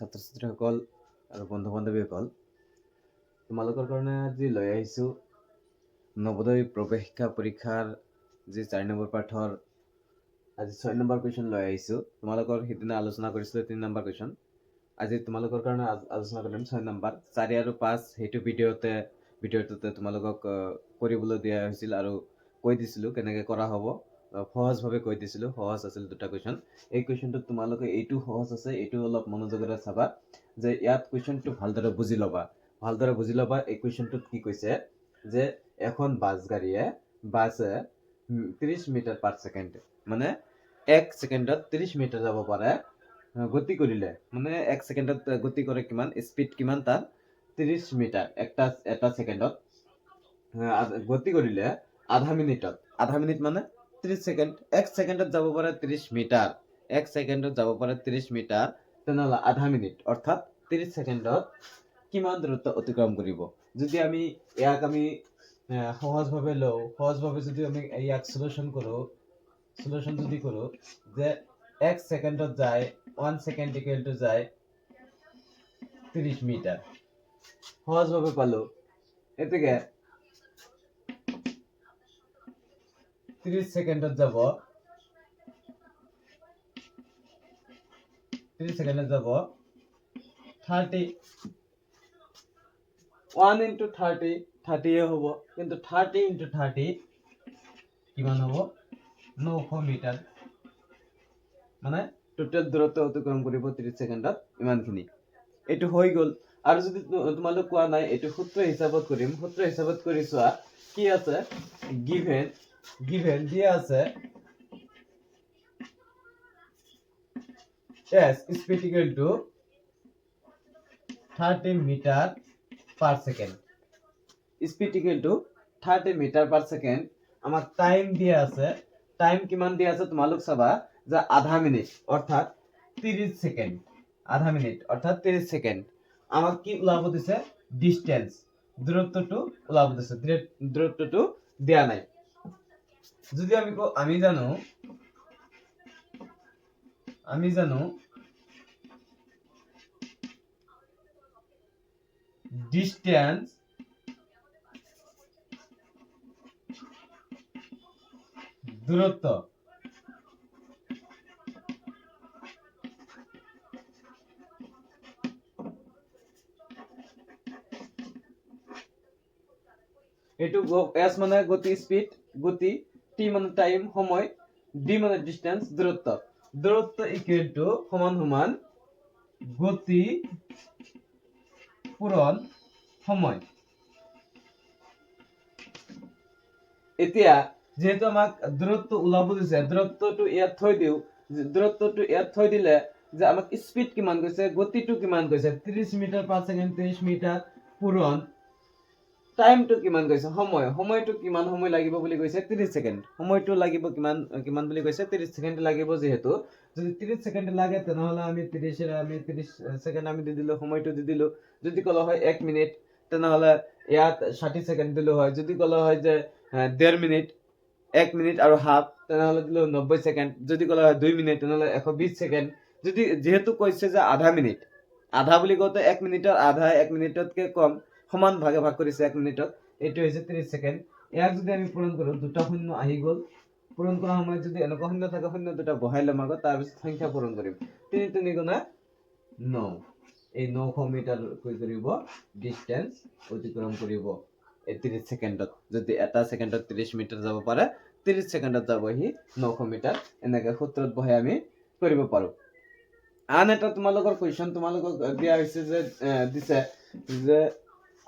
ছাত্ৰ ছাত্ৰীসকল আৰু বন্ধু বান্ধৱীসকল, তোমালোকৰ কাৰণে আজি লৈ আহিছোঁ নৱোদয় প্ৰৱেশিকা পৰীক্ষাৰ যি 4 নম্বৰ পাঠৰ আজি 6 নম্বৰ কুৱেশ্যন লৈ আহিছোঁ। তোমালোকৰ সিদিনা আলোচনা কৰিছিলোঁ 3 নম্বৰ কুৱেশ্যন। আজি তোমালোকৰ কাৰণে আলোচনা কৰিম 6 নম্বৰ। 4 আৰু 5 সেইটো ভিডিঅ'টোতে তোমালোকক কৰিবলৈ দিয়া হৈছিল আৰু কৈ দিছিলোঁ কেনেকৈ কৰা হ'ব। সহজভাৱে কৈ দিছিলোঁ, সহজ আছিল দুটা কুৱেশ্যন। এই কুৱেশ্যনটোত তোমালোকে এইটো সহজ আছে, এইটো অলপ মনোযোগেৰে চাবা যে ইয়াত কুৱেশ্যনটো ভালদৰে বুজি ল'বা। এই কুৱেশ্যনটোত কি কৈছে যে এখন বাছে 30 মিটাৰ পাৰ ছেকেণ্ড, মানে 1 ছেকেণ্ডত 30 মিটাৰ যাব পাৰে। গতি কৰিলে মানে 1 ছেকেণ্ডত গতি কৰে কিমান, স্পীড কিমান তাৰ 30 মিটাৰ এটা ছেকেণ্ডত। গতি কৰিলে আধা মিনিট মানে 30 ছেকেণ্ড। 1 ছেকেণ্ডত যাব পাৰে 30 মিটাৰ, 1 ছেকেণ্ডত যাব পাৰে 30 মিটাৰ, তেনেহ'লে আধা মিনিট অৰ্থাৎ 30 ছেকেণ্ডত কিমান দূৰত্ব অতিক্ৰম কৰিব। যদি আমি ইয়াক সহজভাৱে লওঁ, সহজভাৱে যদি আমি ইয়াক সলিউশ্যন যদি কৰোঁ যে 1 ছেকেণ্ডত যায় 1 ছেকেণ্ড ইকুৱেল টু যায় 30 মিটাৰ, সহজভাৱে পালোঁ। এতেকে 30 ছেকেণ্ডত যাব 30 1 into 30 হ'ব, কিন্তু 30 into 30 কিমান হ'ব 900 মিটাৰ, মানে টোটেল দূৰত্ব অতিক্ৰম কৰিব 30 ছেকেণ্ডত ইমানখিনি। এইটো হৈ গ'ল। আৰু যদি তোমালোক কোৱা নাই এইটো সূত্ৰ হিচাপত কৰি চোৱা কি আছে, গিভেন দিয়া আছে s speed equal to 30 metre per second. Speed equal to 30 metre per second. আমার টাইম দিয়া আছে, টাইম কিমান দিয়া আছে তোমালোক চাবা যে আধা মিনিট অর্থাৎ 30 সেকেন্ড। আধা মিনিট অর্থাৎ 30 সেকেন্ড। আমাক কি ওলাব দিছে, ডিসটেন্স, দূরত্বটো ওলাব দিছে, দূরত্বটো দেয়া নাই। যদি আমি জানো ডিসটেন্স দূরত্ব, এটু s মানে গতি স্পিড, t মানে টাইম সময়, d মানে ডিসটেন্স দূরত্ব ইকুয়াল টু সমান গতি পূরণ সময়। এতিয়া যেহেতু আমাক দূরত্ব ওলাব দিছে, দূরত্বটো ইয়াত থৈ দিলে যে আমাক স্পিড কিমান কৈছে, গতিটো কিমান কৈছে 30 মিটাৰ পাৰ সেকেন্ড, 30 মিটাৰ পূরণ, টাইমটো কিমান কৈছে, সময়টো কিমান সময় লাগিব বুলি কৈছে 30 সেকেন্ড। সময়টো লাগিব কিমান বুলি কৈছে 30 সেকেন্ড লাগিব। যেহেতু যদি 30 সেকেন্ড লাগে তেনেহলে আমি 30 সেকেন্ড আমি দি দিলো, সময়টো দি দিলো। যদি কলা হয় 1 মিনিট তেনেহলে ইয়াত 60 সেকেন্ড দিলো হয়। যদি কলা হয় যে 1.5 মিনিট, 1 মিনিট আৰু হাফ তেনেহলে দিলো 90 সেকেন্ড। যদি কলা হয় 2 মিনিট তেনেহলে 120 সেকেন্ড। যদি যেহেতু কৈছে যে আধা মিনিট, আধা বুলি কওঁতে 1 মিনিটৰ আধা 1 মিনিটতকৈ কম, সমান ভাগে ভাগ কৰিছে 1 মিনিটত, এইটো হৈছে 30 সেকেন্ড। ইয়াক যদি আমি পূৰণ কৰোঁ, দুটা শূন্য আহি গ'ল। পূৰণ কৰা সময়ত যদি এনেকুৱা শূন্য থাকে, শূন্য দুটা বহাই ল'ম আগত, তাৰপিছত সংখ্যা পূৰণ কৰিম। 3 3 গুণা 9, এই 900 মিটাৰ কৰিব ডিসটেন্স অতিক্ৰম কৰিব 30 সেকেন্ডত। যদি এটা সেকেন্ডত 30 মিটাৰ যাব পাৰে, 30 সেকেন্ডত যাব সি 900 মিটাৰ। এনেকে সূত্ৰত বহাই আমি কৰিব পাৰো। আন এটা তোমালোকৰ কুৱেশ্যন তোমালোকক দিয়া হৈছে যে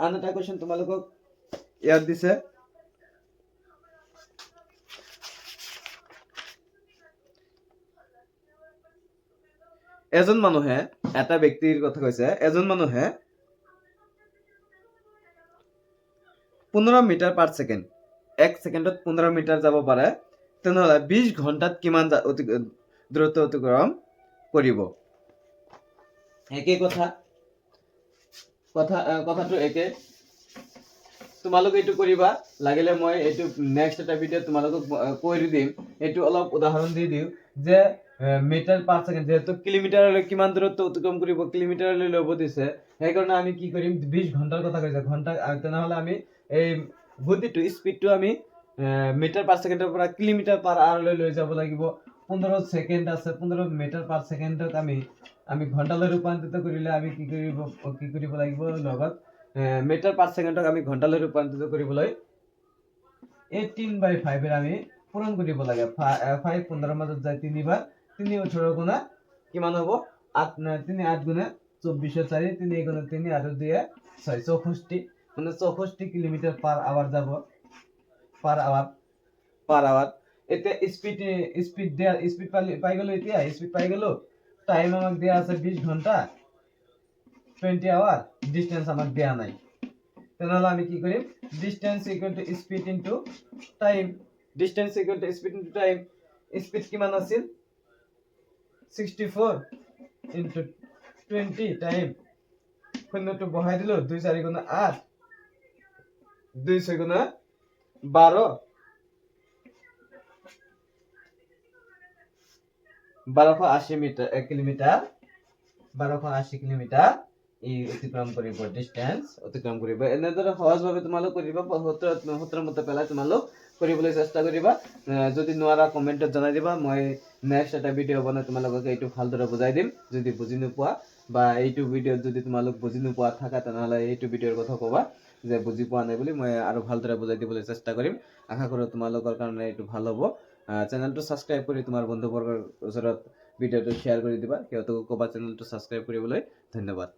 আন এটা কুৱেশ্যন তোমালোকক ইয়াত দিছে, এজন মানুহে, এটা ব্যক্তিৰ কথা কৈছে, এজন মানুহে 15 মিটাৰ পাৰ সেকেন্ড, 1 সেকেন্ডত 15 মিটাৰ যাব পাৰে, তেনেহলে 20 ঘণ্টাত কিমান দূৰত্ব অতিক্ৰম কৰিব। একে কথাটো একে। তোমালোকে এইটো কৰিবা, লাগিলে মই এইটো নেক্সট এটা ভিডিঅ' তোমালোকক কৈ দিম। এইটো অলপ উদাহৰণ দি দিওঁ যে মিটাৰ পাৰ ছেকেণ্ড, যেহেতু কিলোমিটাৰলৈ কিমান দূৰত্ব অতিক্ৰম কৰিব কিলোমিটাৰলৈ ল'ব দিছে, সেইকাৰণে আমি কি কৰিম 20 ঘণ্টাৰ কথা কৈছে ঘণ্টা, তেনেহ'লে আমি এই গতিটো স্পীডটো আমি মিটাৰ পাৰ ছেকেণ্ডৰ পৰা কিলোমিটাৰ পাৰ আৱাৰলৈ লৈ যাব লাগিব। 15 ছেকেণ্ড আছে, 15 মিটাৰ পাৰ ছেকেণ্ডত আমি ঘণ্টালৈ ৰূপান্তৰিত কৰিলে আমি কি কৰিব লাগিব, লগত মিটাৰ পাৰ ছেকেণ্ডক আমি ঘণ্টালৈ ৰূপান্তৰিত কৰিবলৈ 18/5 আমি পূৰণ কৰিব লাগে। 5 15 মাজত যায় 3 বাৰ, 3 18 গুণা কিমান হ'ব 8 3 8 গুণা 24 4 3 গুণা 3 আৰু 2 6 64, মানে 64 কিলোমিটাৰ পাৰ আৱাৰ যাব, পাৰ আৱাৰ। এতিয়া স্পীড পাই গ'লো, এতিয়া স্পীড পাই গ'লো। টাইম আমাক দিয়া আছে 20 ঘণ্টা 20 আৱাৰ, ডিস্টেন্স আমাক দিয়া নাই। তেনেহ'লে আমি কি কৰিম, distance equal to speed into time. Distance equal to speed into time. Speed কিমান আছিল 64 ইনটু 20 টাইম, শূন্যটো বহাই দিলো, 2 4 গুণা 8, 2 6 গুণা 12, 1280 কিলোমিটাৰ, 1280 কিলোমিটাৰ ই অতিক্ৰম কৰিব, ডিস্টেন্স অতিক্ৰম কৰিব। এনেদৰে সহজভাৱে তোমালোক কৰিবা, সূত্ৰৰ মতে পেলাই তোমালোক কৰিবলৈ চেষ্টা কৰিবা। যদি নোৱাৰা কমেন্টত জনাই দিবা, মই নেক্সট এটা ভিডিঅ' বনাই তোমালোকক এইটো ভালদৰে বুজাই দিম। যদি বুজি নোপোৱা বা এইটো ভিডিঅ'ত যদি তোমালোক বুজি নোপোৱা থাকা, তেনেহ'লে এইটো ভিডিঅ'ৰ কথা ক'বা যে বুজি পোৱা নাই বুলি, মই আৰু ভালদৰে বুজাই দিবলৈ চেষ্টা কৰিম। আশা কৰোঁ তোমালোকৰ কাৰণে এইটো ভাল হ'ব। চেনেলটো ছাবস্ক্ৰাইব কৰি তোমাৰ বন্ধুবৰ্গৰ ওচৰত ভিডিঅ'টো শ্বেয়াৰ কৰি দিবা, সিহঁতকো ক'বা চেনেলটো ছাবস্ক্ৰাইব কৰিবলৈ। ধন্যবাদ।